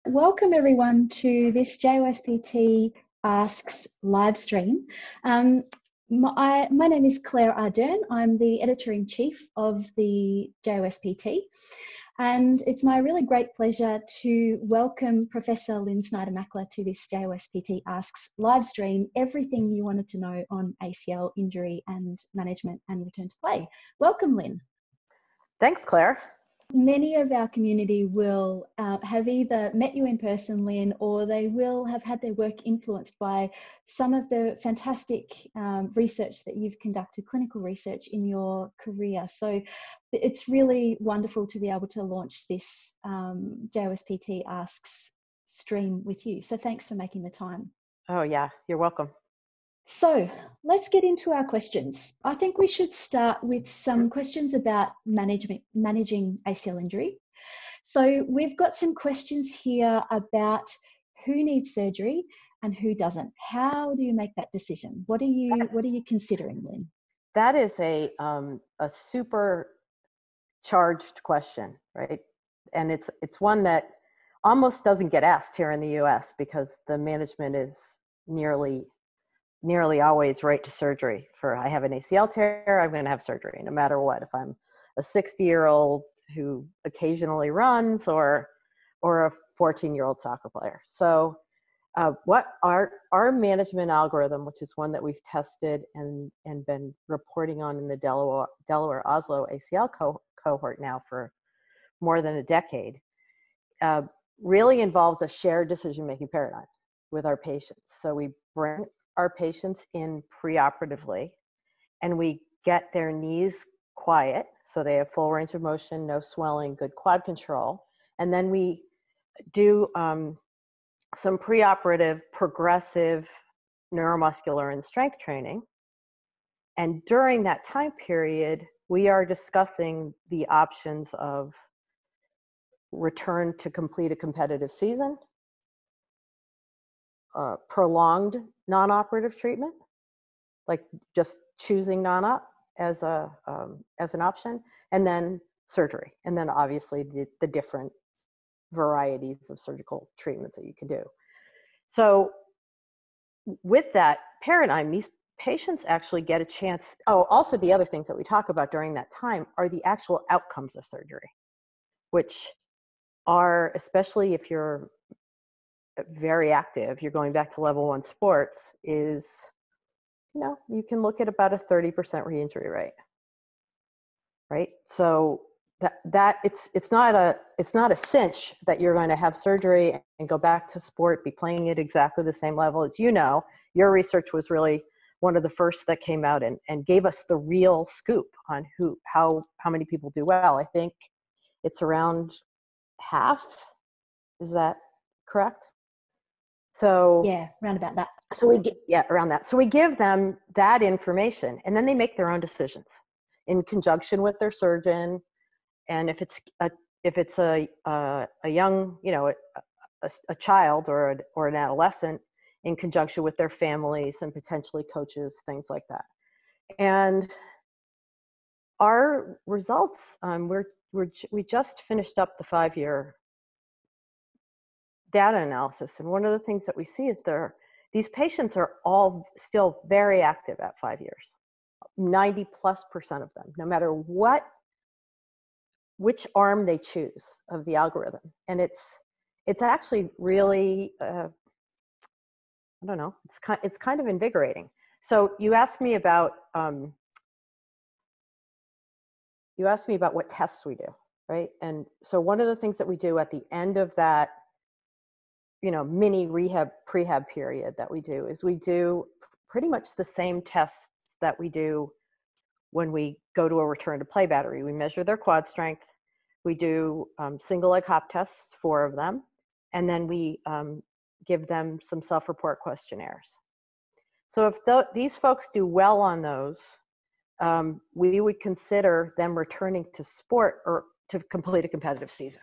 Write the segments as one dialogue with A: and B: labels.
A: Welcome everyone to this JOSPT Asks live stream. My name is Clare Ardern. I'm the Editor-in-Chief of the JOSPT, and it's my really great pleasure to welcome Professor Lynn Snyder-Mackler to this JOSPT Asks live stream, everything you wanted to know on ACL injury and management and return to play. Welcome, Lynn.
B: Thanks, Claire.
A: Many of our community will have either met you in person, Lynn, or they will have had their work influenced by some of the fantastic research that you've conducted, clinical research in your career. So it's really wonderful to be able to launch this JOSPT Asks stream with you. So thanks for making the time.
B: Oh yeah, you're welcome.
A: So let's get into our questions. I think we should start with some questions about managing ACL injury. So we've got some questions here about who needs surgery and who doesn't. How do you make that decision? What are you considering, Lynn?
B: That is a super charged question, right? And it's one that almost doesn't get asked here in the U.S. because the management is nearly always right to surgery. I have an ACL tear, I'm going to have surgery no matter what. If I'm a 60-year-old who occasionally runs or a 14-year-old soccer player. So what our management algorithm, which is one that we've tested and been reporting on in the Delaware Oslo ACL cohort now for more than a decade, really involves a shared decision-making paradigm with our patients. So we bring our patients in preoperatively, and we get their knees quiet, so they have full range of motion, no swelling, good quad control. And then we do some preoperative progressive neuromuscular and strength training. And during that time period, we are discussing the options of return to complete a competitive season, prolonged non-operative treatment, like just choosing non-op as an option, and then surgery, and then obviously the different varieties of surgical treatments that you can do. So with that paradigm, these patients actually get a chance. Oh, also the other things that we talk about during that time are the actual outcomes of surgery, which are, especially if you're very active, you're going back to level 1 sports, is, you can look at about a 30% re-injury rate, right? So that it's not a cinch that you're going to have surgery and go back to sport, be playing at exactly the same level. As you know, your research was really one of the first that came out and gave us the real scoop on how many people do well. I think it's around half. Is that correct? So
A: yeah, around about that.
B: So around that. So we give them that information, and then they make their own decisions in conjunction with their surgeon. And if it's a young, a child or an adolescent, in conjunction with their families and potentially coaches, things like that. And our results, we just finished up the 5-year data analysis, and one of the things that we see is these patients are all still very active at 5 years, 90+% of them, no matter which arm they choose of the algorithm. And it's actually really I don't know, it's kind of invigorating. So you asked me about what tests we do, right? And so one of the things that we do at the end of that mini rehab prehab period that we do is we do pretty much the same tests that we do when we go to a return to play battery. We measure their quad strength, we do single leg hop tests, 4 of them, and then we give them some self-report questionnaires. So if these folks do well on those, we would consider them returning to sport or to complete a competitive season.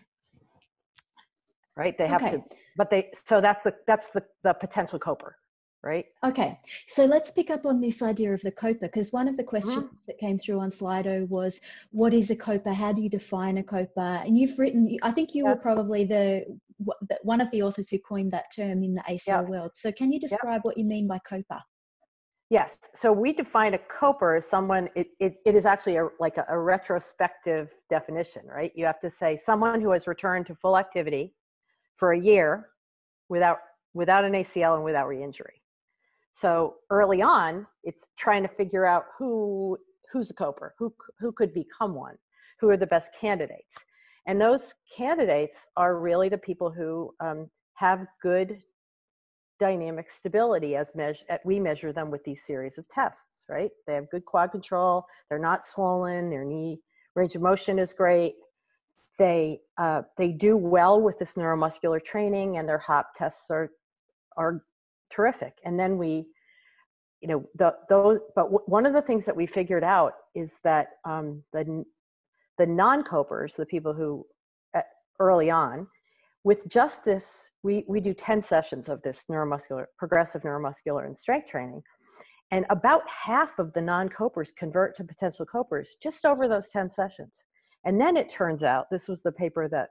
B: Right? They have to, but so that's the potential coper, right?
A: Okay, so let's pick up on this idea of the coper, because one of the questions that came through on Slido was, what is a coper? How do you define a coper? And you've written, I think you were probably one of the authors who coined that term in the ACL world. So can you describe what you mean by coper?
B: Yes. So we define a coper as someone, it is actually like a retrospective definition, right? You have to say someone who has returned to full activity for a year without an ACL and without re-injury. So early on, it's trying to figure out who's a coper, who could become one, who are the best candidates. And those candidates are really the people who have good dynamic stability as we measure them with these series of tests, right? They have good quad control, they're not swollen, their knee range of motion is great. They do well with this neuromuscular training, and their HOP tests are terrific. And then but one of the things that we figured out is that the non-copers, the people who early on, with just this, we do 10 sessions of this progressive neuromuscular and strength training. And about half of the non-copers convert to potential copers just over those 10 sessions. And then it turns out, this was the paper that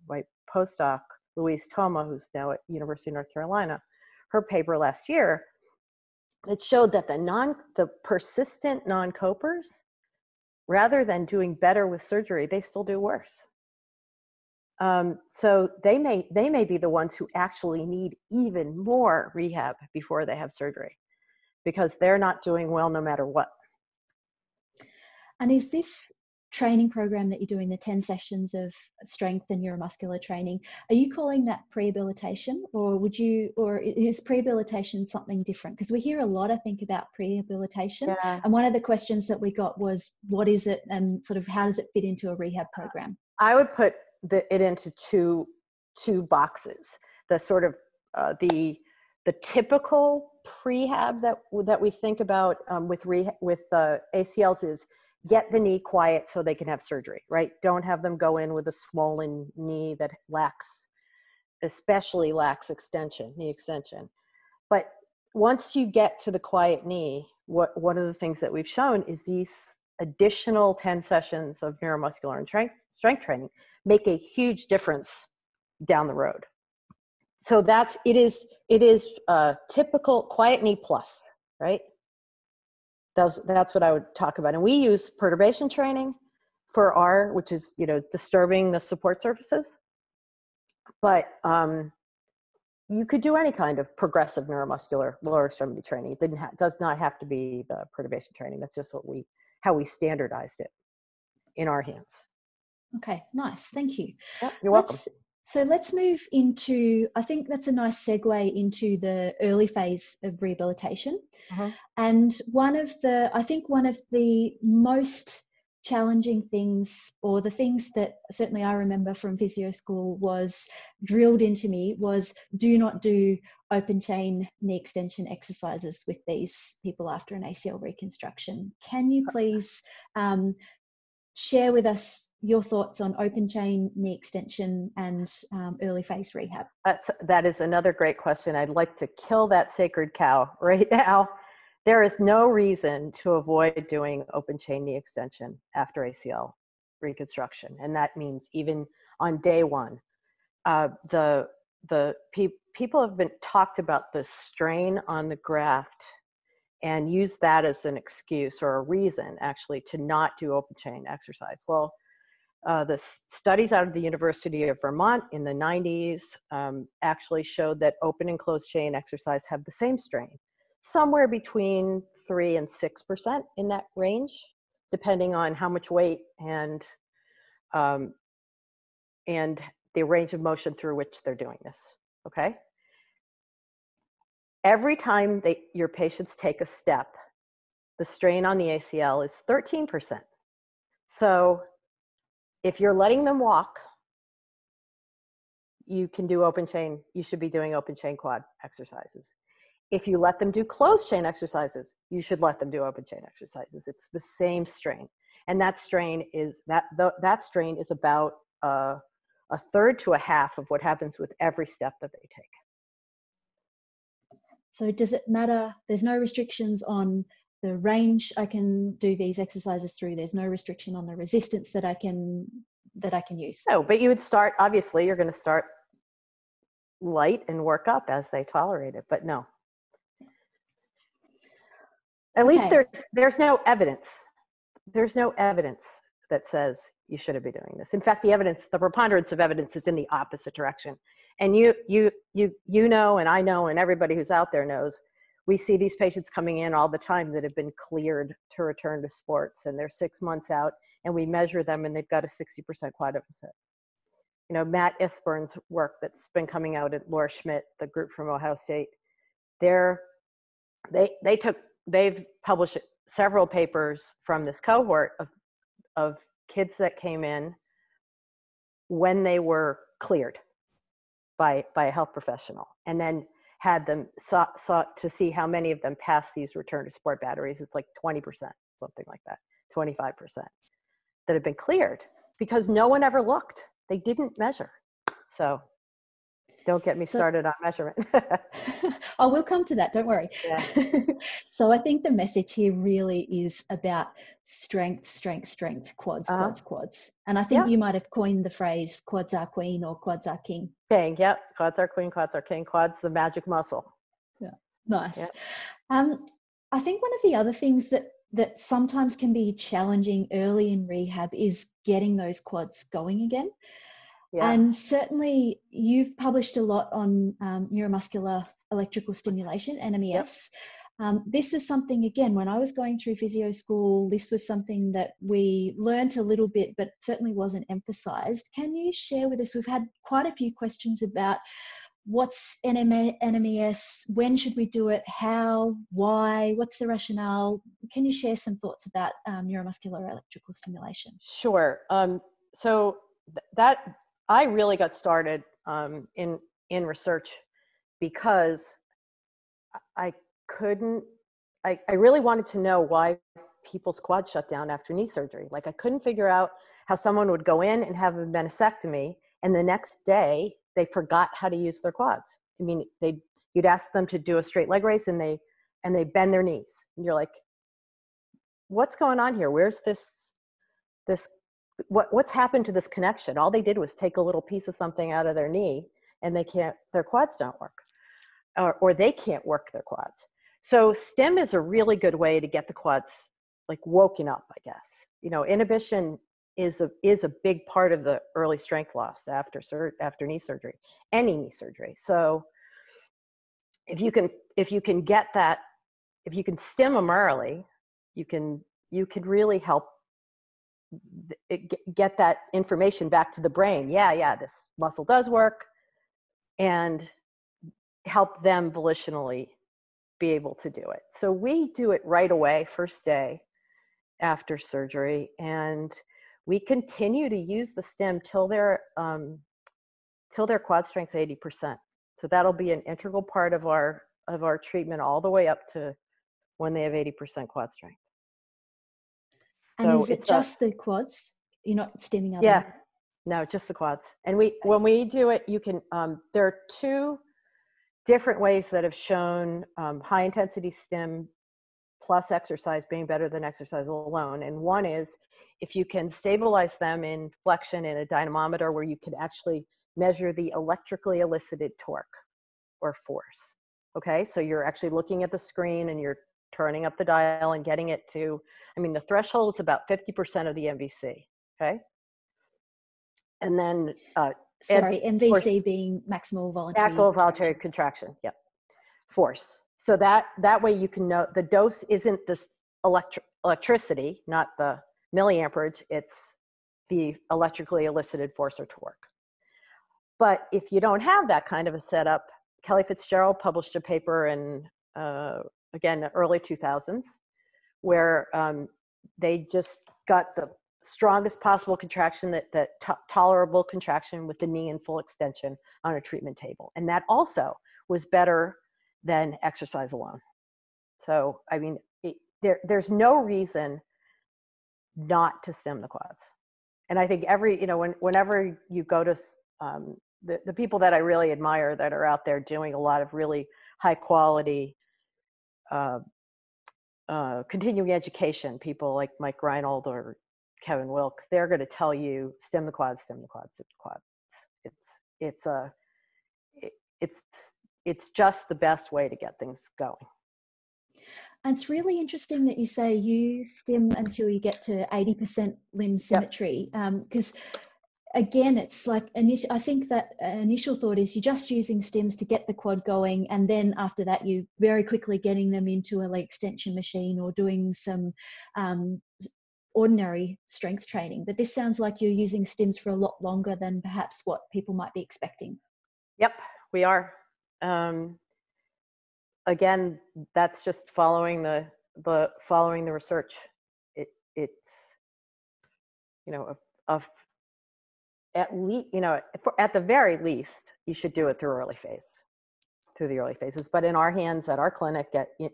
B: my postdoc, Louise Toma, who's now at University of North Carolina, her paper last year, it showed that the persistent non-copers, rather than doing better with surgery, they still do worse. So they may be the ones who actually need even more rehab before they have surgery, because they're not doing well no matter what.
A: And is this training program that you're doing, the 10 sessions of strength and neuromuscular training, are you calling that prehabilitation, or is prehabilitation something different? Because we hear a lot, I think, about prehabilitation. Yeah. And one of the questions that we got was, what is it, and sort of how does it fit into a rehab program?
B: I would put it into two boxes. The sort of the typical prehab that we think about with ACLs is get the knee quiet so they can have surgery, right? Don't have them go in with a swollen knee that especially lacks knee extension. But once you get to the quiet knee, one of the things that we've shown is these additional 10 sessions of neuromuscular and strength training make a huge difference down the road. So it is a typical quiet knee plus, right? That's what I would talk about. And we use perturbation training for which is, disturbing the support surfaces. But you could do any kind of progressive neuromuscular lower extremity training. It does not have to be the perturbation training. That's just how we standardized it in our hands.
A: Okay, nice. Thank you.
B: Yep, you're welcome.
A: So let's move into, I think that's a nice segue into the early phase of rehabilitation. Uh-huh. And one of the most challenging things, or the things that certainly I remember from physio school was drilled into me, was do not do open chain knee extension exercises with these people after an ACL reconstruction. Can you please share with us your thoughts on open chain knee extension and early phase rehab?
B: That is another great question. I'd like to kill that sacred cow right now. There is no reason to avoid doing open chain knee extension after ACL reconstruction. And that means even on day one. People have been talked about the strain on the graft and use that as an excuse or a reason actually to not do open chain exercise. Well, the studies out of the University of Vermont in the 90s actually showed that open and closed chain exercise have the same strain, somewhere between 3 and 6% in that range, depending on how much weight and the range of motion through which they're doing this, okay? Every time your patients take a step, the strain on the ACL is 13%. So if you're letting them walk, you can do open chain. You should be doing open chain quad exercises. If you let them do closed chain exercises, you should let them do open chain exercises. It's the same strain. And that strain is about a third to a half of what happens with every step that they take.
A: So does it matter? There's no restrictions on the range I can do these exercises through. There's no restriction on the resistance that I can use.
B: No, but you would start, obviously you're going to start light and work up as they tolerate it. But no, at least there's no evidence. There's no evidence that says you shouldn't be doing this. In fact, the preponderance of evidence is in the opposite direction. And you know, and I know, and everybody who's out there knows, we see these patients coming in all the time that have been cleared to return to sports, and they're 6 months out, and we measure them and they've got a 60% quad deficit. You know, Matt Ifburn's work that's been coming out at Laura Schmidt, the group from Ohio State, they've published several papers from this cohort of kids that came in when they were cleared by a health professional, and then had them sought to see how many of them passed these return to sport batteries. It's like 20%, something like that, 25% that have been cleared because no one ever looked. They didn't measure. So don't get me started on measurement.
A: Oh, we'll come to that. Don't worry.
B: Yeah.
A: So I think the message here really is about strength, quads, quads. And I think you might have coined the phrase quads are queen or quads are king.
B: King, yep. Quads are queen, quads are king. Quads, the magic muscle.
A: Yeah, nice.
B: Yep.
A: I think one of the other things that sometimes can be challenging early in rehab is getting those quads going again. Yeah. And certainly you've published a lot on neuromuscular electrical stimulation, NMES. Yep. This is something, again, when I was going through physio school, this was something that we learned a little bit, but certainly wasn't emphasized. Can you share with us, we've had quite a few questions about what's NMES, when should we do it, how, why, what's the rationale? Can you share some thoughts about neuromuscular electrical stimulation?
B: Sure. So that I really got started in research because I really wanted to know why people's quads shut down after knee surgery. Like, I couldn't figure out how someone would go in and have a meniscectomy and the next day they forgot how to use their quads. I mean, you'd ask them to do a straight leg raise and they bend their knees. And you're like, what's going on here? Where's this what's happened to this connection? All they did was take a little piece of something out of their knee and their quads don't work, or they can't work their quads. So STIM is a really good way to get the quads like woken up, I guess. You know, inhibition is a big part of the early strength loss after knee surgery, any knee surgery. So if you can get that, if you can stim them early, you can really help get that information back to the brain. Yeah, this muscle does work, and help them volitionally be able to do it. So we do it right away, first day after surgery, and we continue to use the stim till their quad strength's 80%. So that'll be an integral part of our treatment all the way up to when they have 80% quad strength.
A: And so is it just the quads? You're not stimming other?
B: Yeah, no, just the quads. And when we do it, you can, there are two different ways that have shown high intensity stim plus exercise being better than exercise alone. And one is if you can stabilize them in flexion in a dynamometer where you can actually measure the electrically elicited torque or force. Okay, so you're actually looking at the screen and you're turning up the dial and getting it to, I mean, the threshold is about 50% of the MVC, okay? And then,
A: MVC being maximal voluntary
B: contraction, yep, force. So that way you can know the dose isn't this electricity, not the milliamperage, it's the electrically elicited force or torque. But if you don't have that kind of a setup, Kelly Fitzgerald published a paper in, again, the early 2000s, where they just got the strongest possible contraction, that tolerable contraction with the knee in full extension on a treatment table. And that also was better than exercise alone. So, I mean, there's no reason not to stim the quads. And I think whenever you go to the people that I really admire that are out there doing a lot of really high quality continuing education, people like Mike Reinhold or Kevin Wilk, they're going to tell you stim the quads, stim the quads, stim the quads. it's just the best way to get things going.
A: And it's really interesting that you say you stim until you get to 80% limb symmetry, because again, it's like, I think that initial thought is you're just using stims to get the quad going, and then after that you very quickly getting them into a leg extension machine or doing some ordinary strength training. But this sounds like you're using stims for a lot longer than perhaps what people might be expecting.
B: Yep, we are. Again, that's just following the research. It's at least, at the very least, you should do it through the early phases. But in our hands, at our clinic,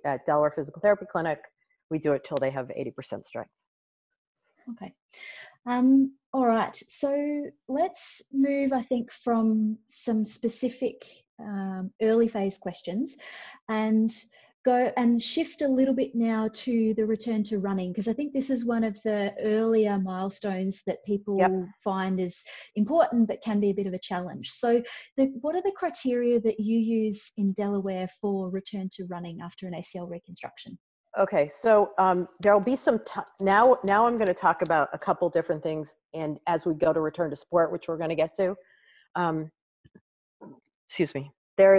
B: at Delaware Physical Therapy Clinic, we do it till they have 80% strength.
A: Okay. All right. So let's move, I think, from some specific early phase questions and go and shift a little bit now to the return to running, because I think this is one of the earlier milestones that people find is important but can be a bit of a challenge. So what are the criteria that you use in Delaware for return to running after an ACL reconstruction?
B: Okay, so there'll be some now I'm going to talk about a couple different things, and as we go to return to sport, which we're going to get to, excuse me, there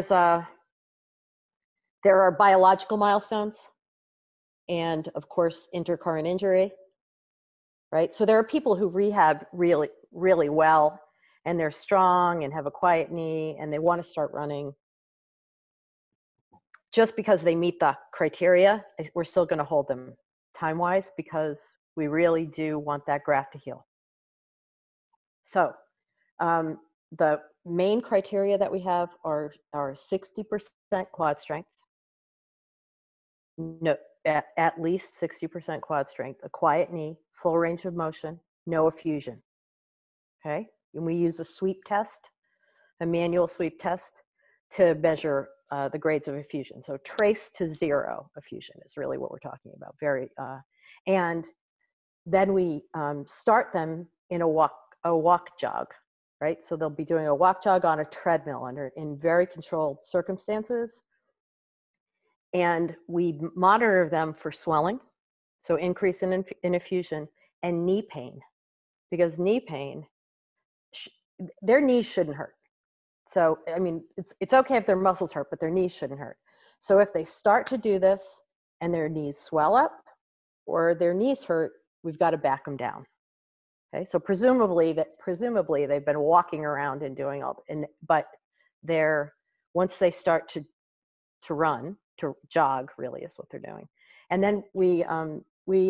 B: are biological milestones, and of course intercurrent injury, right? So there are people who rehab really, really well, and they're strong and have a quiet knee, and they want to start running. Just because they meet the criteria, we're still going to hold them time-wise because we really do want that graft to heal. So the main criteria that we have are 60% quad strength, no, at least 60% quad strength, a quiet knee, full range of motion, no effusion. Okay, and we use a sweep test, a manual sweep test, to measure the grades of effusion. So trace to 0 effusion is really what we're talking about. And then we start them in a walk jog, right? So they'll be doing a walk jog on a treadmill in very controlled circumstances. And we monitor them for swelling, so increase in effusion, and knee pain, because knee pain, their knees shouldn't hurt. So, I mean, it's okay if their muscles hurt, but their knees shouldn't hurt. So if they start to do this and their knees swell up or their knees hurt, we've got to back them down. Okay, so presumably they've been walking around and doing but once they start to run, to jog really is what they're doing. And then we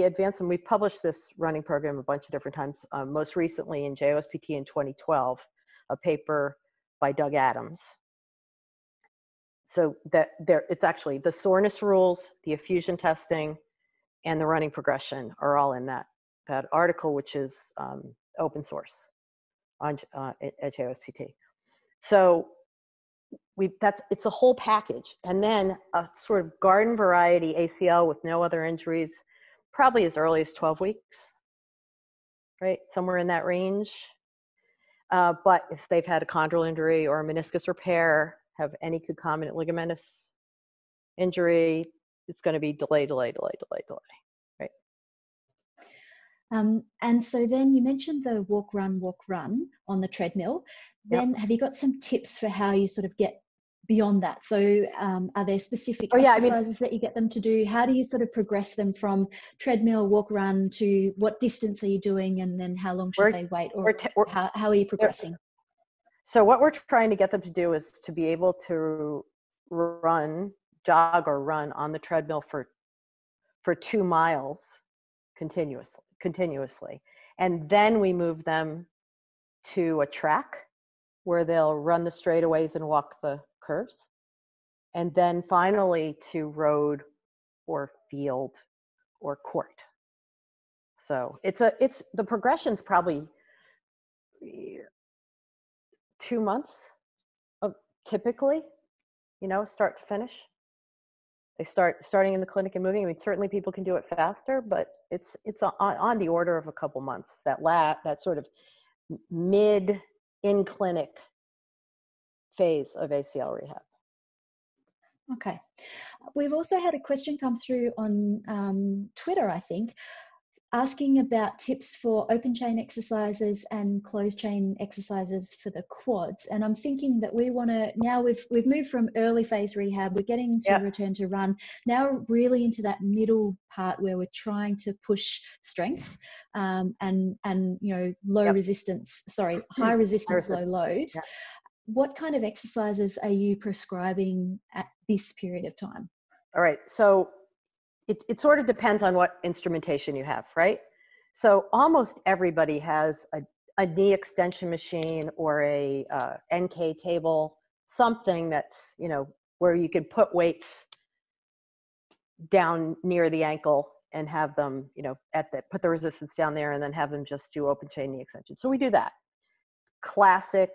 B: advance them. We've published this running program a bunch of different times, most recently in JOSPT in 2012, a paper by Doug Adams. So it's actually the soreness rules, the effusion testing, and the running progression are all in that article, which is open source at JOSPT. So it's a whole package. And then a sort of garden variety ACL with no other injuries, probably as early as 12 weeks, right? Somewhere in that range. But if they've had a chondral injury or a meniscus repair, have any concomitant ligamentous injury, it's going to be delay, right?
A: And so then you mentioned the walk, run on the treadmill. Then have you got some tips for how you sort of get beyond that? So are there specific exercises that you get them to do? How do you sort of progress them from treadmill, walk, run to what distance are you doing, and then how long should they wait, or how are you progressing?
B: So what we're trying to get them to do is to be able to jog or run on the treadmill for 2 miles continuously. And then we move them to a track where they'll run the straightaways and walk the curves. And then finally to road or field or court. So the progression's probably 2 months of typically, start to finish. They starting in the clinic and moving. I mean, certainly people can do it faster, but it's on the order of a couple months. That sort of mid in clinic phase of ACL rehab.
A: Okay. We've also had a question come through on Twitter, I think, asking about tips for open chain exercises and closed chain exercises for the quads. And I'm thinking that we want to, now we've moved from early phase rehab, we're getting to return to run, now really into that middle part where we're trying to push strength and you know, high resistance, low load.
B: Yeah.
A: What kind of exercises are you prescribing at this period of time?
B: All right, so it sort of depends on what instrumentation you have, right? So almost everybody has a knee extension machine or a NK table, something that's, you know, where you can put weights down near the ankle and have them, you know, put the resistance down there and then have them just do open chain knee extension. So we do that. Classic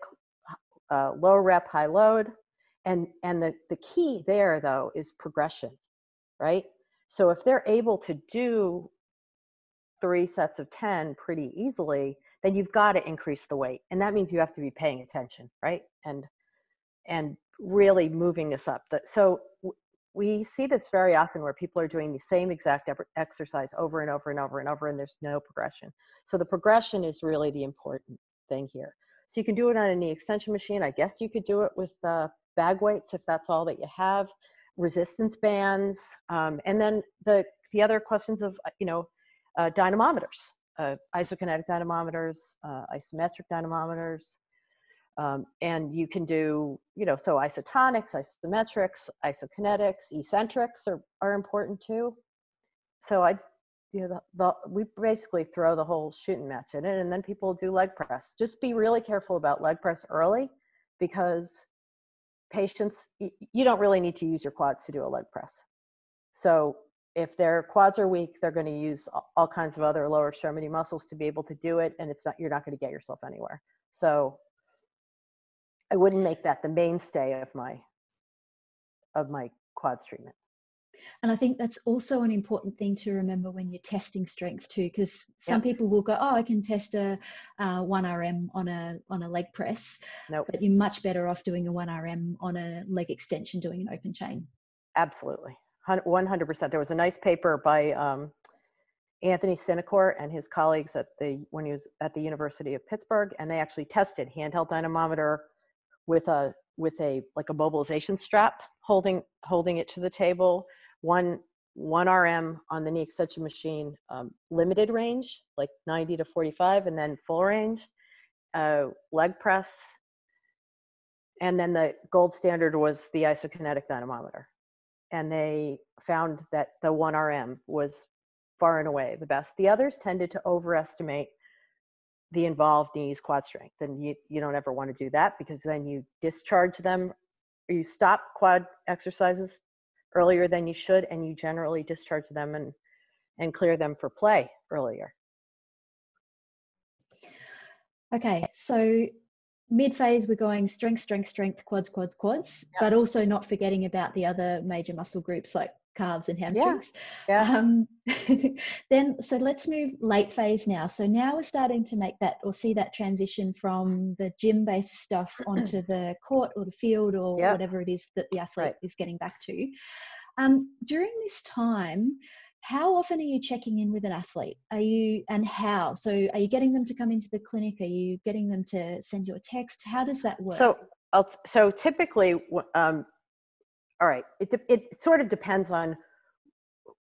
B: low rep, high load. And the key there, though, is progression, right? So if they're able to do 3 sets of 10 pretty easily, then you've got to increase the weight. And that means you have to be paying attention, right? And really moving this up. So we see this very often where people are doing the same exact exercise over and over and over and over, and there's no progression. So the progression is really the important thing here. So you can do it on a knee extension machine. I guess you could do it with bag weights if that's all that you have. Resistance bands, and then the other questions of, you know, dynamometers, isokinetic dynamometers, isometric dynamometers, and you can do, you know, so isotonics, isometrics, isokinetics, eccentrics are important too. So we basically throw the whole shooting match in it, and then people do leg press. Just be really careful about leg press early, because patients, you don't really need to use your quads to do a leg press. So if their quads are weak, they're going to use all kinds of other lower extremity muscles to be able to do it, and you're not going to get yourself anywhere. So I wouldn't make that the mainstay of my quads treatment.
A: And I think that's also an important thing to remember when you're testing strength too, because some people will go, oh, I can test a 1RM on a leg press.
B: Nope.
A: But you're much better off doing a 1RM on a leg extension, doing an open chain.
B: Absolutely. 100%. There was a nice paper by Anthony Sinecor and his colleagues when he was at the University of Pittsburgh, and they actually tested handheld dynamometer with a like a mobilization strap, holding it to the table, one RM on the knee extension machine, limited range, like 90 to 45, and then full range, leg press. And then the gold standard was the isokinetic dynamometer. And they found that the 1RM was far and away the best. The others tended to overestimate the involved knees quad strength. And you don't ever want to do that, because then you discharge them, or you stop quad exercises earlier than you should, and you generally discharge them and clear them for play earlier.
A: Okay, so mid-phase, we're going strength, strength, strength, quads, quads, quads, but also not forgetting about the other major muscle groups like calves and hamstrings. Then, so let's move late phase now. So now we're starting to make that, or see that transition from the gym-based stuff onto the court or the field or whatever it is that the athlete is getting back to. During this time, how often are you checking in with an athlete? And how? So are you getting them to come into the clinic? Are you getting them to send you a text? How does that work?
B: So typically, all right, it sort of depends on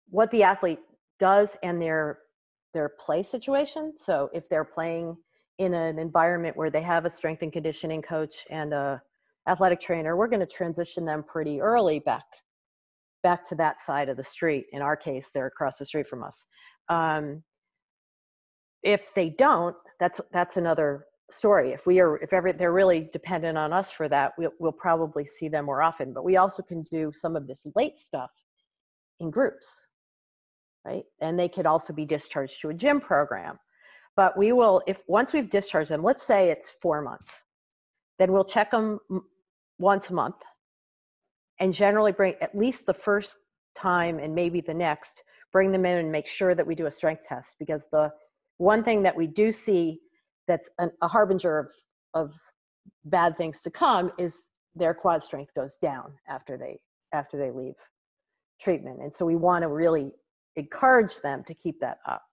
B: what the athlete does and their play situation. So if they're playing in an environment where they have a strength and conditioning coach and a athletic trainer, we're going to transition them pretty early back to that side of the street. In our case, they're across the street from us. If they don't, that's another story. If they're really dependent on us for that, we'll probably see them more often. But we also can do some of this late stuff in groups, right? And they could also be discharged to a gym program. But we will, once we've discharged them, let's say it's 4 months, then we'll check them once a month, and generally bring, at least the first time and maybe the next, bring them in and make sure that we do a strength test. Because the one thing that we do see that's a harbinger of bad things to come is their quad strength goes down after they leave treatment. And so we want to really encourage them to keep that up.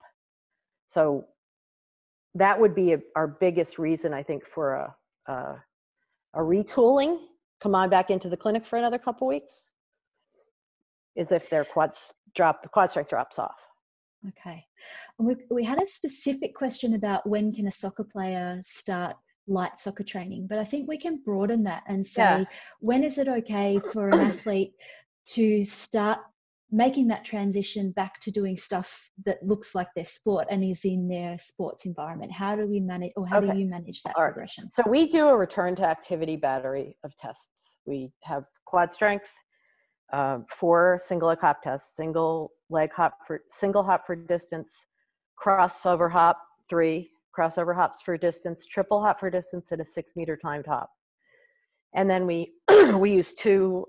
B: So that would be our biggest reason, I think, for a retooling. Come on back into the clinic for another couple weeks, is if their quad strength drops off.
A: Okay. We had a specific question about when can a soccer player start light soccer training, but I think we can broaden that and say, when is it okay for an athlete to start making that transition back to doing stuff that looks like their sport and is in their sports environment? How do we manage, or how do you manage that progression?
B: So we do a return to activity battery of tests. We have quad strength, 4 single leg hop tests, single hop for distance, crossover hop 3, crossover hops for distance, triple hop for distance, and a 6-meter timed hop. And then we use 2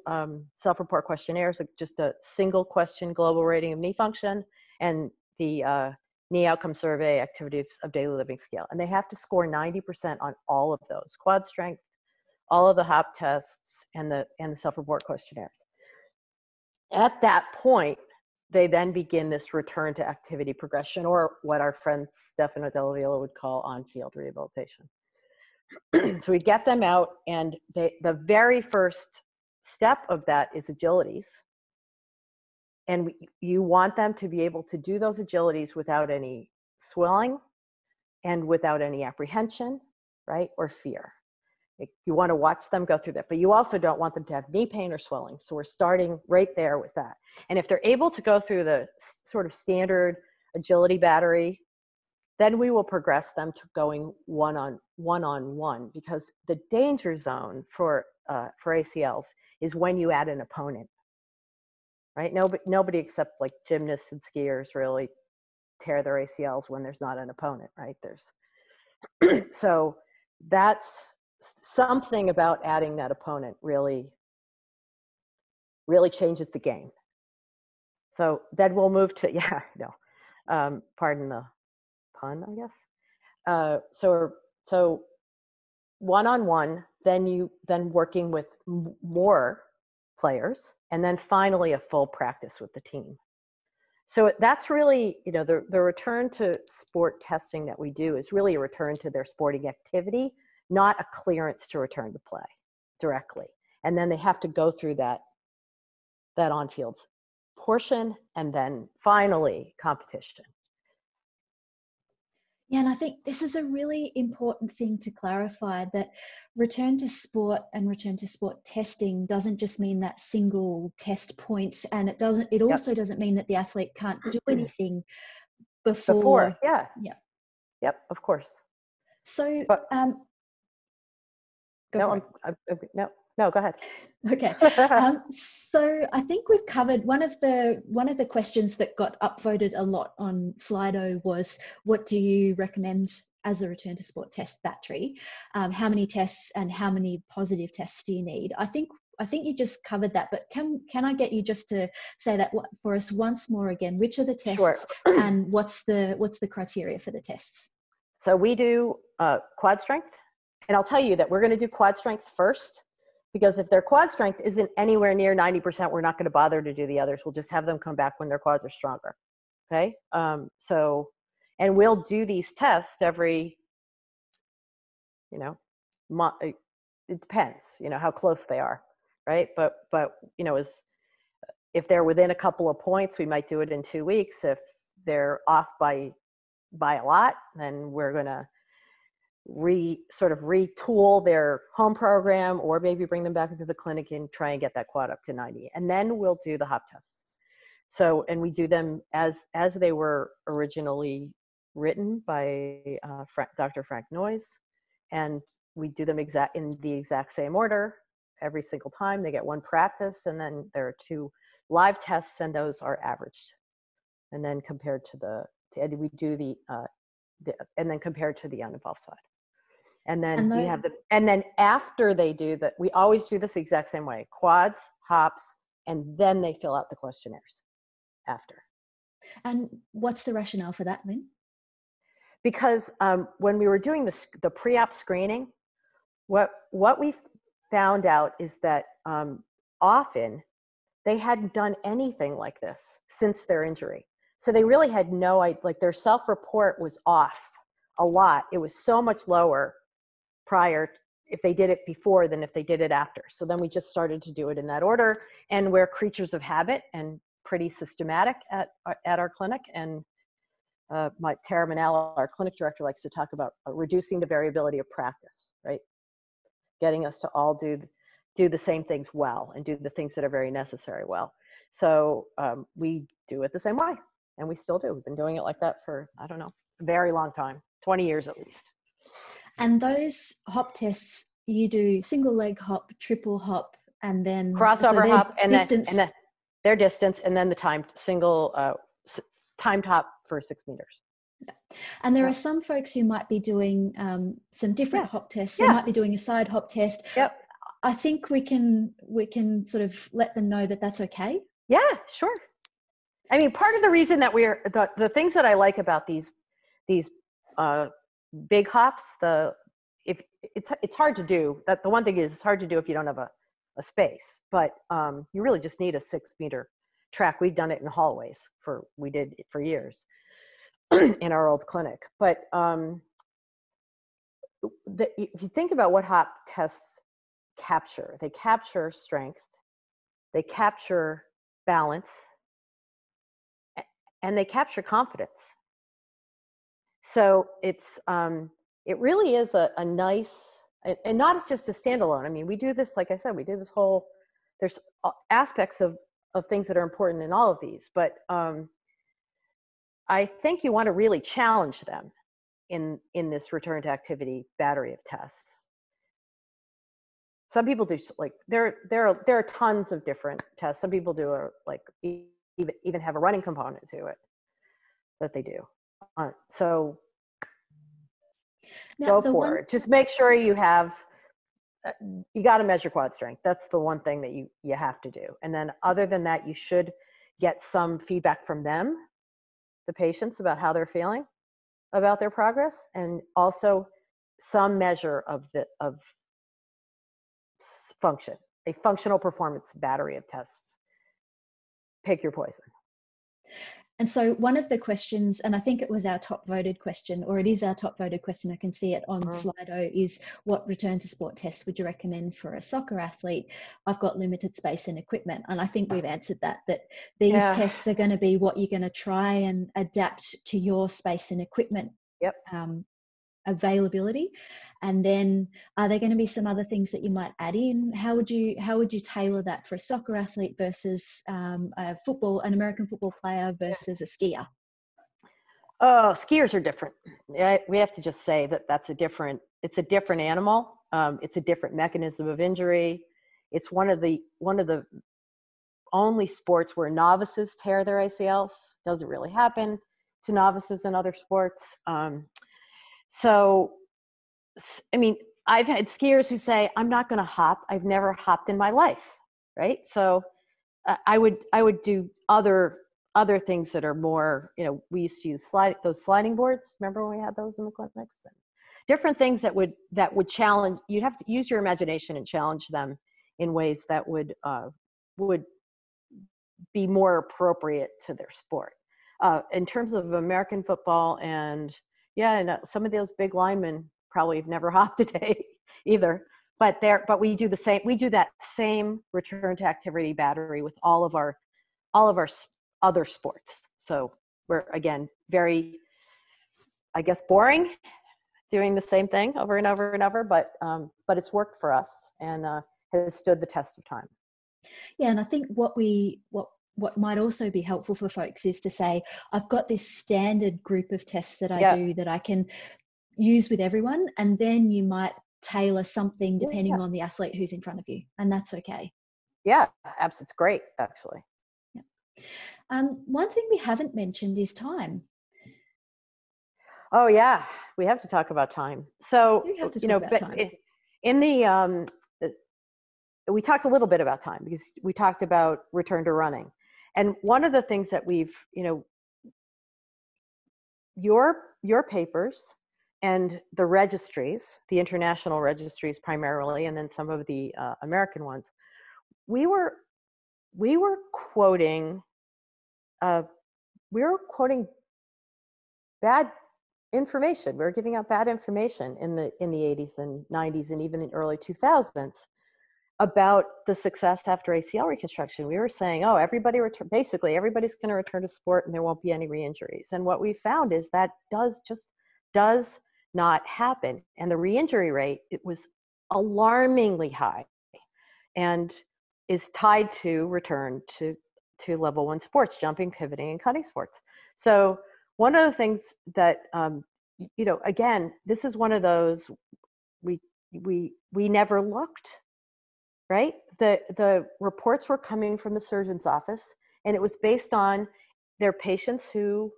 B: self-report questionnaires, just a single question global rating of knee function and the knee outcome survey activities of daily living scale. And they have to score 90% on all of those: quad strength, all of the hop tests, and the self-report questionnaires. At that point, they then begin this return to activity progression, or what our friend Stefano Della Villa would call on-field rehabilitation. So we get them out, and the very first step of that is agilities. And you want them to be able to do those agilities without any swelling and without any apprehension, right, or fear. You want to watch them go through that, but you also don't want them to have knee pain or swelling. So we're starting right there with that. And if they're able to go through the sort of standard agility battery, then we will progress them to going one-on-one, because the danger zone for ACLs is when you add an opponent, right? Nobody except like gymnasts and skiers really tear their ACLs when there's not an opponent, right? So that's something about adding that opponent really changes the game. So then we'll move to, pardon the pun, I guess. So one-on-one, then working with more players, and then finally a full practice with the team. So that's really, the return to sport testing that we do is really a return to their sporting activity, not a clearance to return to play directly. And then they have to go through that on-field portion, and then finally competition.
A: Yeah, and I think this is a really important thing to clarify, that return to sport and return to sport testing doesn't just mean that single test point, and it also doesn't mean that the athlete can't do anything before.
B: Yep, of course.
A: So
B: No, go ahead.
A: Okay. So I think we've covered one of the questions that got upvoted a lot on Slido was, what do you recommend as a return to sport test battery? How many tests and how many positive tests do you need? I think you just covered that, but can I get you just to say that for us once more again? Which are the tests? Sure. And what's the criteria for the tests?
B: So we do quad strength, and I'll tell you that we're going to do quad strength first, because if their quad strength isn't anywhere near 90%, we're not going to bother to do the others. We'll just have them come back when their quads are stronger. Okay. And we'll do these tests every, month. It depends, how close they are. Right. But if they're within a couple of points, we might do it in 2 weeks. If they're off by a lot, then we're going to retool their home program, or maybe bring them back into the clinic and try and get that quad up to 90. And then we'll do the hop tests. So, and we do them as they were originally written by Dr. Frank Noyes, and we do them in the exact same order every single time. They get 1 practice, and then there are 2 live tests, and those are averaged. And then compared to and then compared to the uninvolved side. And then and then after they do that, we always do this the exact same way: quads, hops, and then they fill out the questionnaires after.
A: And what's the rationale for that, Lynn?
B: Because when we were doing the pre-op screening, what we found out is that often they hadn't done anything like this since their injury. So they really had no idea, like their self-report was off a lot. It was so much lower prior if they did it before than if they did it after. So then we just started to do it in that order, and we're creatures of habit and pretty systematic at our clinic. And Tara Manal, our clinic director, likes to talk about reducing the variability of practice, right? Getting us to all do the same things well and do the things that are very necessary well. So we do it the same way, and we still do. We've been doing it like that for, I don't know, a very long time, 20 years at least.
A: And those hop tests, you do single leg hop, triple hop, and then
B: crossover hop, and
A: distance.
B: then their distance, and then the timed hop for 6 meters.
A: And there are some folks who might be doing some different hop tests. They might be doing a side hop test.
B: Yep.
A: I think we can sort of let them know that that's okay.
B: Yeah, sure. I mean, part of the reason that we're the things that I like about these big hops, if it's hard to do. That the one thing is, it's hard to do if you don't have a space. But you really just need a 6 meter track. We've done it in hallways we did it for years in our old clinic. But if you think about what hop tests capture, they capture strength, they capture balance, and they capture confidence. So it's it really is a nice, and not just a standalone. I mean, we do this, like I said, we do this whole, there's aspects of things that are important in all of these, but I think you want to really challenge them in this return to activity battery of tests. Some people do, like, there are tons of different tests. Some people do even have a running component to it that they do. So now, go for it. Just make sure you have, you got to measure quad strength. That's the one thing that you have to do. And then other than that, you should get some feedback from them, the patients, about how they're feeling about their progress, and also some measure of function, a functional performance battery of tests. Pick your poison.
A: And so one of the questions, and I think it was our top voted question, or it is our top voted question, I can see it on Slido, is what return to sport tests would you recommend for a soccer athlete? I've got limited space and equipment. And I think we've answered that these tests are going to be what you're going to try and adapt to your space and equipment availability. And then are there going to be some other things that you might add in? How would you tailor that for a soccer athlete versus an American football player versus a skier?
B: Oh, skiers are different. We have to just say it's a different animal. It's a different mechanism of injury. It's one of the only sports where novices tear their ACLs. Doesn't really happen to novices in other sports. So, I mean, I've had skiers who say, I'm not going to hop. I've never hopped in my life, right? So I would do other things that are more, we used to use those sliding boards. Remember when we had those in the clinics? Different things that would challenge. You'd have to use your imagination and challenge them in ways that would be more appropriate to their sport. In terms of American football and some of those big linemen probably have never hopped a day either. But we do the same. We do that same return to activity battery with all of our other sports. So we're, again, very, I guess, boring, doing the same thing over and over and over. But it's worked for us and has stood the test of time.
A: Yeah, and I think what might also be helpful for folks is to say, I've got this standard group of tests that I do that I can use with everyone, and then you might tailor something depending on the athlete who's in front of you, and that's okay.
B: Yeah, absolutely. It's great, actually.
A: Yeah. One thing we haven't mentioned is time.
B: Oh yeah, we have to talk about time. So
A: we have to talk about time.
B: In the we talked a little bit about time because we talked about return to running. And one of the things that we've, your papers and the registries, the international registries primarily, and then some of the American ones, we were quoting bad information. We were giving out bad information in the 80s and 90s and even the early 2000s about the success after ACL reconstruction. We were saying, oh, basically everybody's going to return to sport and there won't be any re-injuries. And what we found is that does not happen. And the re-injury rate, it was alarmingly high and is tied to return to level 1 sports, jumping, pivoting, and cutting sports. So one of the things that, again, this is one of those, we never looked, right? The reports were coming from the surgeon's office, and it was based on their patients who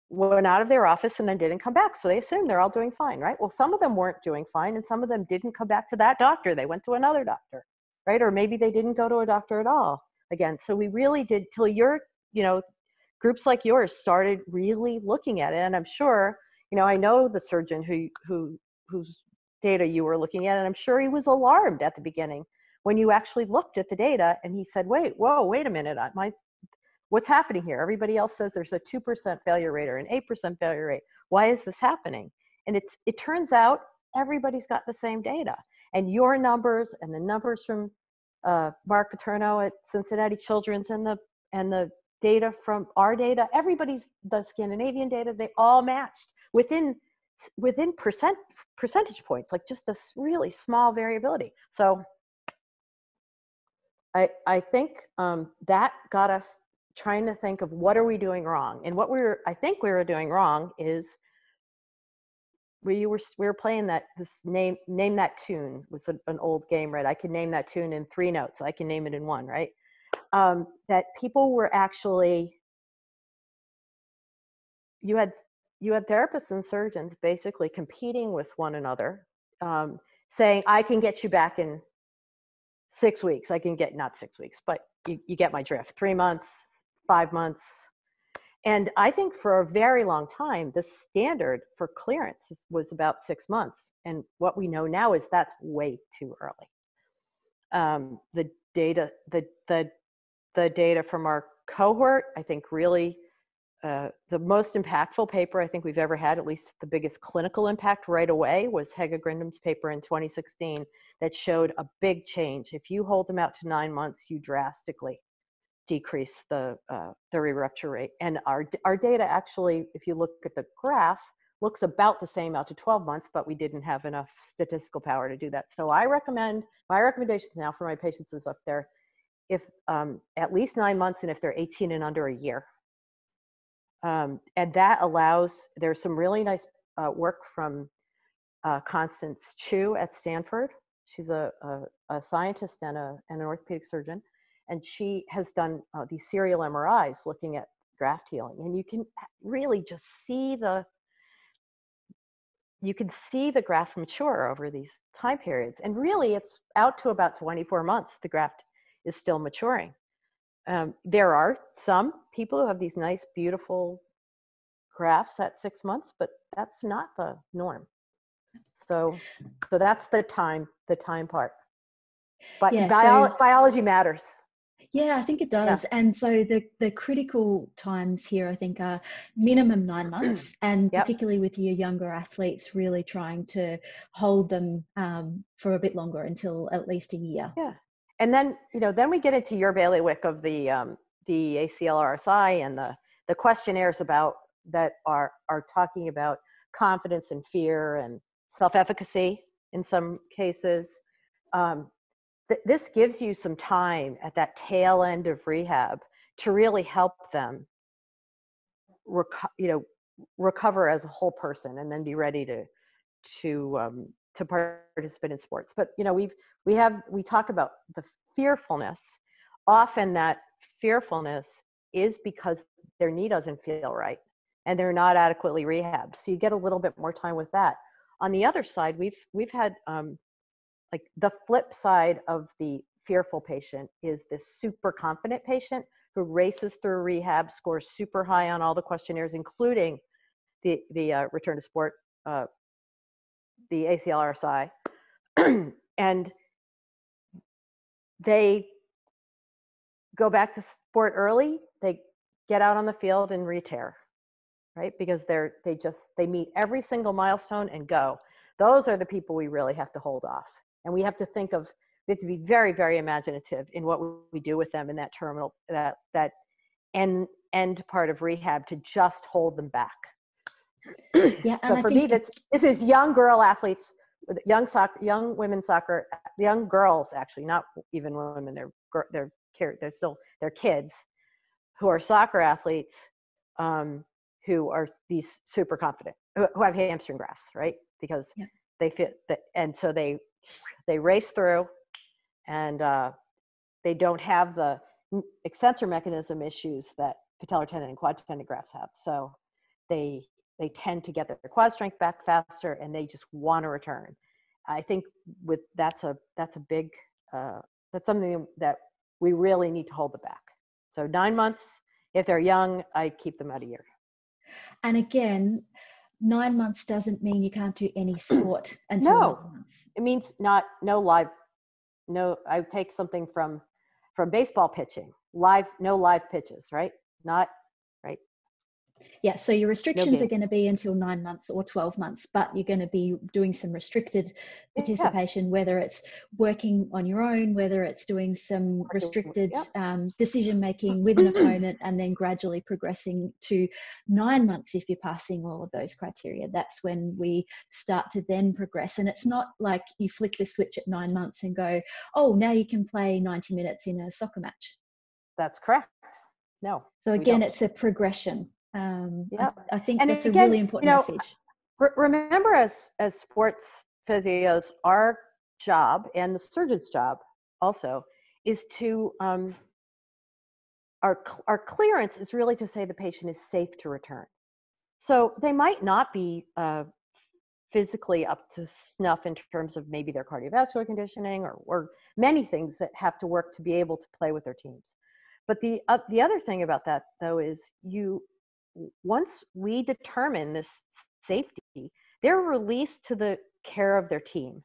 B: went out of their office and then didn't come back. So they assumed they're all doing fine, right? Well, some of them weren't doing fine, and some of them didn't come back to that doctor. They went to another doctor, right? Or maybe they didn't go to a doctor at all again. So we really did, till groups like yours started really looking at it. And I'm sure, I know the surgeon whose data you were looking at, and I'm sure he was alarmed at the beginning when you actually looked at the data and he said, wait a minute, what's happening here? Everybody else says there's a 2% failure rate or an 8% failure rate. Why is this happening? And it turns out everybody's got the same data, and your numbers and the numbers from Mark Paterno at Cincinnati Children's and the data from our data, the Scandinavian data, they all matched within percentage points, like just a really small variability. So I think that got us trying to think of what are we doing wrong. And what I think we were doing wrong is we were playing this name that tune was an old game, right? I can name that tune in 3 notes. I can name it in 1, right? That people were actually, you had therapists and surgeons basically competing with one another, saying, I can get you back in 6 weeks. I can get, not 6 weeks, but you get my drift. 3 months, 5 months. And I think for a very long time, the standard for clearance was about 6 months. And what we know now is that's way too early. The data from our cohort, I think really the most impactful paper I think we've ever had, at least the biggest clinical impact right away, was Hege Grindham's paper in 2016 that showed a big change. If you hold them out to 9 months, you drastically decrease the re-rupture rate. And our data actually, if you look at the graph, looks about the same out to 12 months, but we didn't have enough statistical power to do that. So my recommendations now for my patients is up there, if at least 9 months, and if they're 18 and under, a year. And that allows, there's some really nice work from Constance Chu at Stanford. She's a scientist and an orthopedic surgeon. And she has done these serial MRIs looking at graft healing. And you can really just see the graft mature over these time periods. And really, it's out to about 24 months, the graft is still maturing. There are some people who have these nice, beautiful grafts at 6 months, but that's not the norm. So that's the time part. But
A: Yeah,
B: biology matters.
A: Yeah, I think it does. Yeah. And so the critical times here, I think, are minimum 9 months, and particularly with your younger athletes, really trying to hold them for a bit longer, until at least a year.
B: Yeah. And then, then we get into your bailiwick of the ACL-RSI and the questionnaires that are talking about confidence and fear and self-efficacy in some cases. This gives you some time at that tail end of rehab to really help them recover as a whole person, and then be ready to participate in sports. But we talk about the fearfulness. Often that fearfulness is because their knee doesn't feel right and they're not adequately rehabbed. So you get a little bit more time with that. On the other side, we've had like the flip side of the fearful patient is this super confident patient who races through rehab, scores super high on all the questionnaires, including the return to sport the ACL-RSI, and they go back to sport early, they get out on the field and re-tear, right? Because they meet every single milestone and go. Those are the people we really have to hold off. And we have to be very, very imaginative in what we do with them in that terminal, that end part of rehab, to just hold them back.
A: Yeah,
B: so for me, this is young girl athletes, young women's soccer, young girls, actually, not even women, they're kids who are soccer athletes, who are these super confident, who have hamstring grafts, right? Because they fit, and so they race through, and they don't have the extensor mechanism issues that patellar tendon and quad tendon grafts have. So they tend to get their quad strength back faster, and they just want to return. I think that's something that we really need to hold them back. So 9 months, if they're young, I keep them out a year.
A: And again, 9 months doesn't mean you can't do any sport until 9 months.
B: It means I take something from baseball pitching, no live pitches, right?
A: Yeah, so your restrictions are going to be until 9 months or 12 months, but you're going to be doing some restricted participation, whether it's working on your own, whether it's doing some restricted decision making with an opponent, and then gradually progressing to 9 months if you're passing all of those criteria. That's when we start to then progress. And it's not like you flick the switch at 9 months and go, oh, now you can play 90 minutes in a soccer match.
B: That's correct. No.
A: So again, it's a progression. I think that's a really important message.
B: Remember, as sports physios, our job, and the surgeon's job also, is to our clearance is really to say the patient is safe to return. So they might not be physically up to snuff in terms of maybe their cardiovascular conditioning or many things that have to work to be able to play with their teams. But the other thing about that, though, is once we determine this safety, they're released to the care of their team.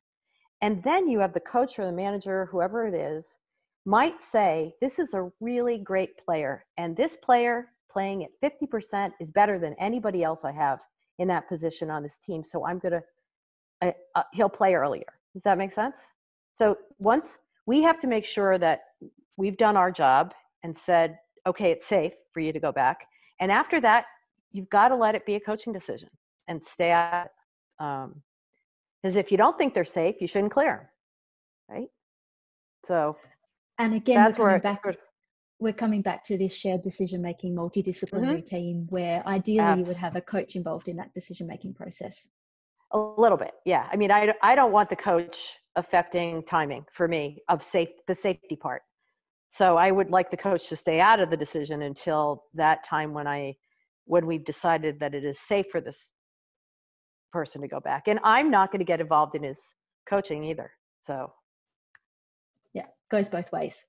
B: And then you have the coach or the manager, whoever it is, might say, this is a really great player, and this player playing at 50% is better than anybody else I have in that position on this team. So he'll play earlier. Does that make sense? So once we have to make sure that we've done our job and said, okay, it's safe for you to go back. And after that, you've got to let it be a coaching decision and stay at it. Because if you don't think they're safe, you shouldn't clear them, right? So,
A: and again, we're coming back to this shared decision-making, multidisciplinary team, where ideally you would have a coach involved in that decision-making process.
B: A little bit, yeah. I mean, I don't want the coach affecting timing for me of the safety part. So I would like the coach to stay out of the decision until that time when we've decided that it is safe for this person to go back. And I'm not going to get involved in his coaching either. So
A: yeah, goes both ways.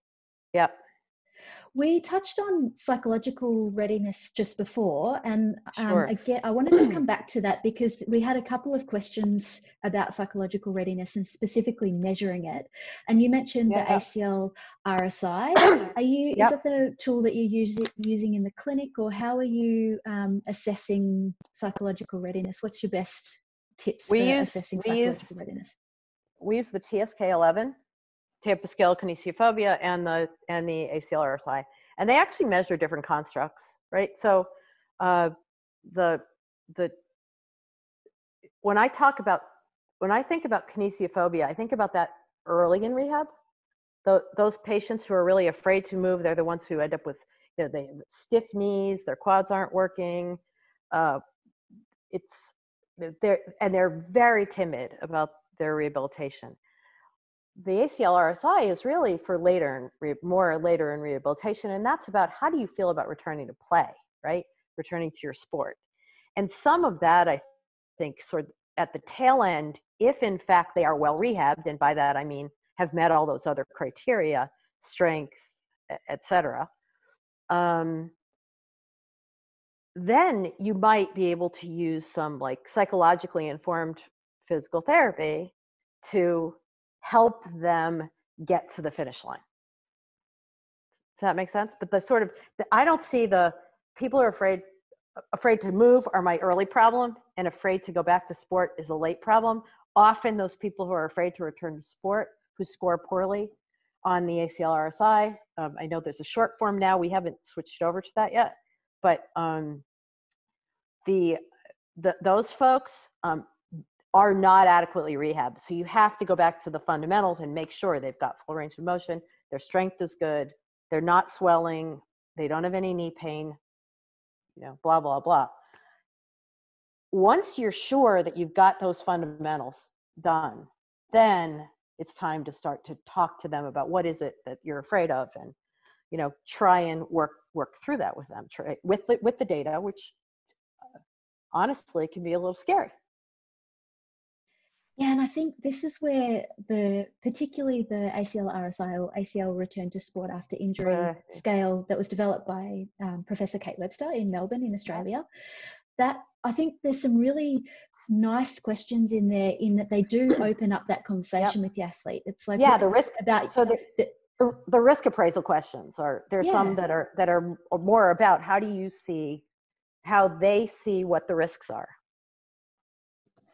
B: Yep.
A: We touched on psychological readiness just before, and
B: Sure.
A: again, I want to just come back to that because we had a couple of questions about psychological readiness and specifically measuring it. And you mentioned the ACL RSI. Is that the tool that you're using in the clinic, or how are you assessing psychological readiness? What's your best tips for assessing psychological readiness?
B: We use the TSK-11. Tampa scale, Kinesio Phobia, and the ACL-RSI, and they actually measure different constructs, right? So, when I think about Kinesio Phobia, I think about that early in rehab. Those patients who are really afraid to move, they're the ones who end up with, they have stiff knees, their quads aren't working. They're very timid about their rehabilitation. The ACL-RSI is really for more later in rehabilitation, and that's about how do you feel about returning to play, right? Returning to your sport. And some of that, I think, sort of at the tail end, if in fact they are well rehabbed, and by that I mean have met all those other criteria, strength, et cetera, then you might be able to use some like psychologically informed physical therapy to help them get to the finish line. Does that make sense? But I don't see the people are afraid to move are my early problem, and afraid to go back to sport is a late problem. Often those people who are afraid to return to sport, who score poorly on the ACL RSI, I know there's a short form now. We haven't switched over to that yet, but those folks are not adequately rehabbed. So you have to go back to the fundamentals and make sure they've got full range of motion, their strength is good, they're not swelling, they don't have any knee pain, blah, blah, blah. Once you're sure that you've got those fundamentals done, then it's time to start to talk to them about what is it that you're afraid of, and try and work through that with them, with the data, which honestly can be a little scary.
A: Yeah, and I think this is where particularly the ACL RSI, or ACL return to sport after injury scale that was developed by Professor Kate Webster in Melbourne in Australia, that I think there's some really nice questions in there, in that they do open up that conversation with the athlete. It's like,
B: the risk about the risk appraisal questions there's some that are more about how they see what the risks are.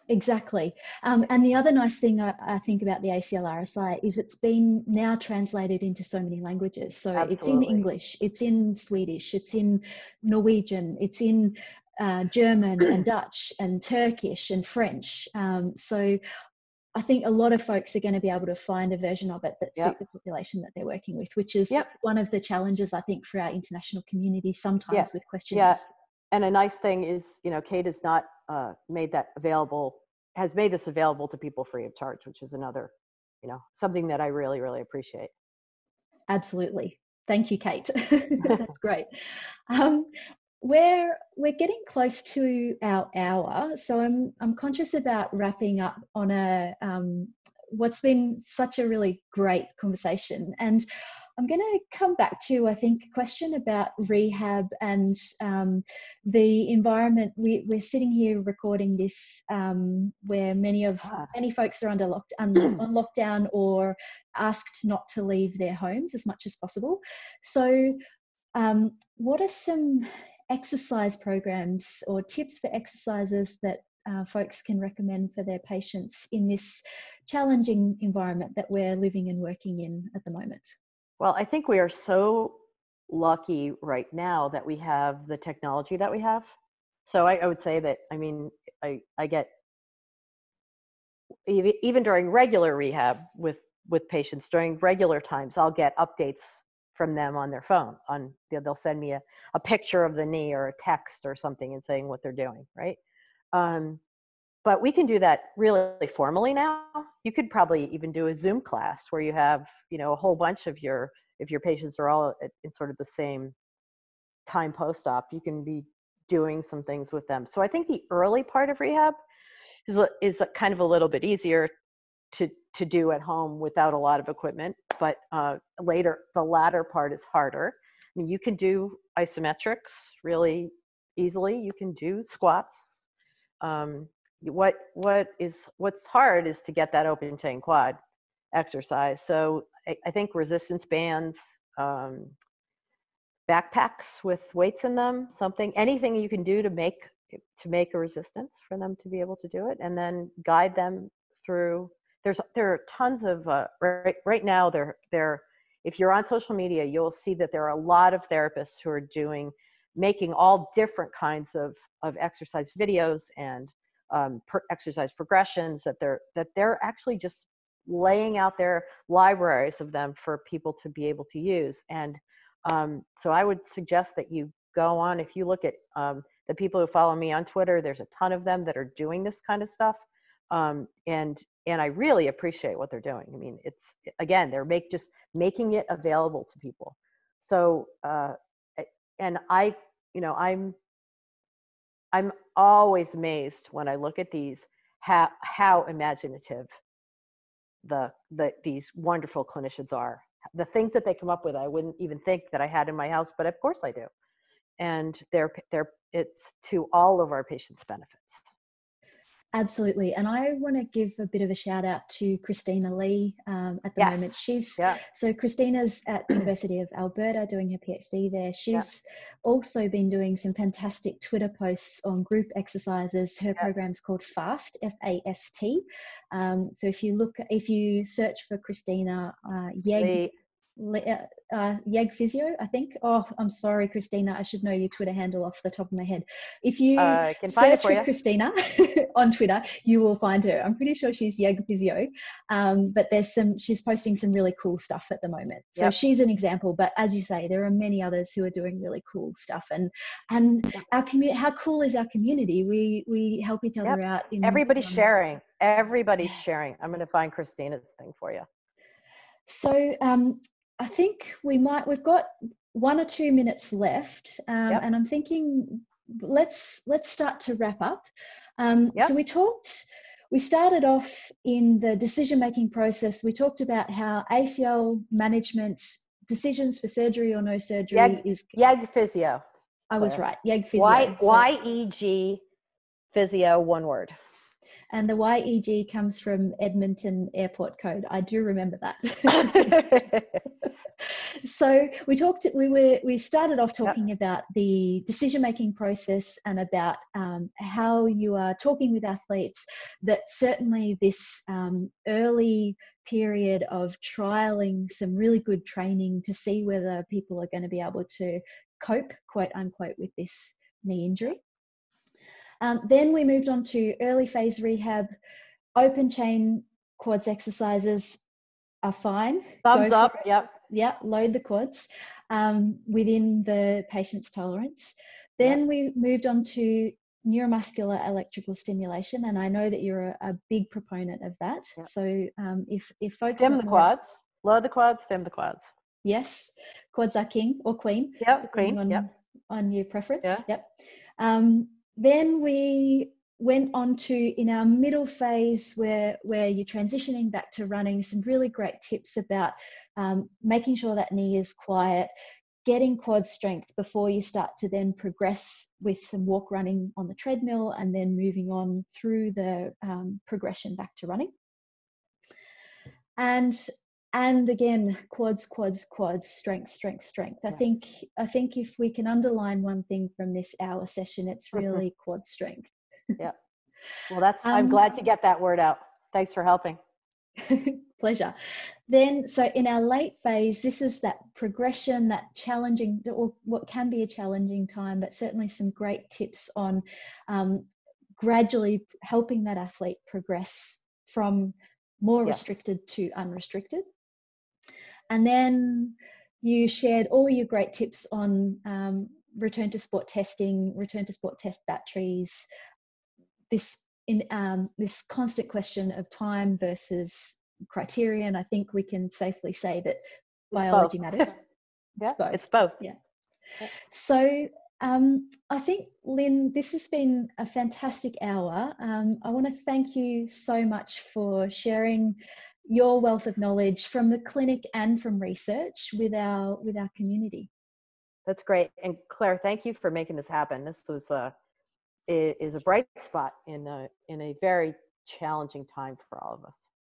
A: Exactly. And the other nice thing I think about the ACL RSI is it's been now translated into so many languages. So It's in English, it's in Swedish, it's in Norwegian, it's in German and Dutch and Turkish and French. So I think a lot of folks are going to be able to find a version of it that suit the population that they're working with, which is one of the challenges, I think, for our international community sometimes with questions.
B: Yeah. And a nice thing is, Kate has not has made this available to people free of charge, which is another, something that I really, really appreciate.
A: Absolutely. Thank you, Kate. That's great. We're getting close to our hour, so I'm conscious about wrapping up on what's been such a really great conversation, and I'm going to come back to, I think, a question about rehab and the environment. We're sitting here recording this where many folks are on lockdown or asked not to leave their homes as much as possible. So what are some exercise programs or tips for exercises that folks can recommend for their patients in this challenging environment that we're living and working in at the moment?
B: Well, I think we are so lucky right now that we have the technology that we have. So I would say that, I get, even during regular rehab with patients, during regular times, I'll get updates from them on their phone. They'll send me a picture of the knee or a text or something and saying what they're doing, right? But we can do that really formally now. You could probably even do a Zoom class where you have, a whole bunch of if your patients are all in sort of the same time post-op, you can be doing some things with them. So I think the early part of rehab is kind of a little bit easier to do at home without a lot of equipment, but the latter part is harder. You can do isometrics really easily. You can do squats. What's hard is to get that open chain quad exercise. So I think resistance bands, backpacks with weights in them, anything you can do to make a resistance for them to be able to do it, and then guide them through. There are tons of right now. If you're on social media, you'll see that there are a lot of therapists who are making all different kinds of exercise videos and exercise progressions that they're actually just laying out their libraries of them for people to be able to use. And so I would suggest that you go on. If you look at the people who follow me on Twitter, there's a ton of them that are doing this kind of stuff. And I really appreciate what they're doing. It's, again, they're just making it available to people. So, and I'm always amazed when I look at these, how imaginative these wonderful clinicians are. The things that they come up with, I wouldn't even think that I had in my house, but of course I do. And it's to all of our patients' benefits.
A: Absolutely. And I want to give a bit of a shout out to Christina Lee at the moment. So Christina's at University of Alberta doing her PhD there. She's also been doing some fantastic Twitter posts on group exercises. Her program's called FAST, F-A-S-T. So if you search for Christina, Yeg Physio, I think. Oh, I'm sorry, Christina. I should know your Twitter handle off the top of my head. If you search for Christina on Twitter, you will find her. I'm pretty sure she's Yeg Physio. But she's posting some really cool stuff at the moment. So she's an example. But as you say, there are many others who are doing really cool stuff. And our community, how cool is our community? We help each other out.
B: Everybody's sharing. Everybody's sharing. I'm going to find Christina's thing for you.
A: So I think we've got 1 or 2 minutes left, and I'm thinking let's start to wrap up. So we started off in the decision-making process. We talked about how ACL management, decisions for surgery or no surgery is
B: Yeg Physio.
A: I was right, Yeg Physio.
B: Y-E-G Physio, one word.
A: And the YEG comes from Edmonton Airport Code. I do remember that. So we started off talking about the decision-making process and about how you are talking with athletes, that certainly this early period of trialing some really good training to see whether people are going to be able to cope, quote unquote, with this knee injury. Then we moved on to early phase rehab. Open chain quads exercises are fine.
B: Thumbs up.
A: Yep. Load the quads within the patient's tolerance. Then we moved on to neuromuscular electrical stimulation, and I know that you're a big proponent of that. So if folks
B: stim the quads, load the quads, stim the quads.
A: Yes, quads are king or queen.
B: Queen.
A: On your preference. Then we went on to, in our middle phase where you're transitioning back to running, some really great tips about making sure that knee is quiet, getting quad strength before you start to then progress with some walk running on the treadmill, and then moving on through the progression back to running. And again, quads, strength. I think if we can underline one thing from this hour session, it's really quad strength.
B: Well, I'm glad to get that word out. Thanks for helping.
A: Pleasure. Then, so in our late phase, this is that progression, that challenging, or what can be a challenging time, but certainly some great tips on gradually helping that athlete progress from more restricted to unrestricted. And then you shared all your great tips on return to sport testing, return to sport test batteries, this constant question of time versus criterion. I think we can safely say that biology matters.
B: It's both.
A: So I think, Lynn, this has been a fantastic hour. I want to thank you so much for sharing your wealth of knowledge from the clinic and from research with our community.
B: That's great. And Claire, thank you for making this happen. This was is a bright spot in a very challenging time for all of us.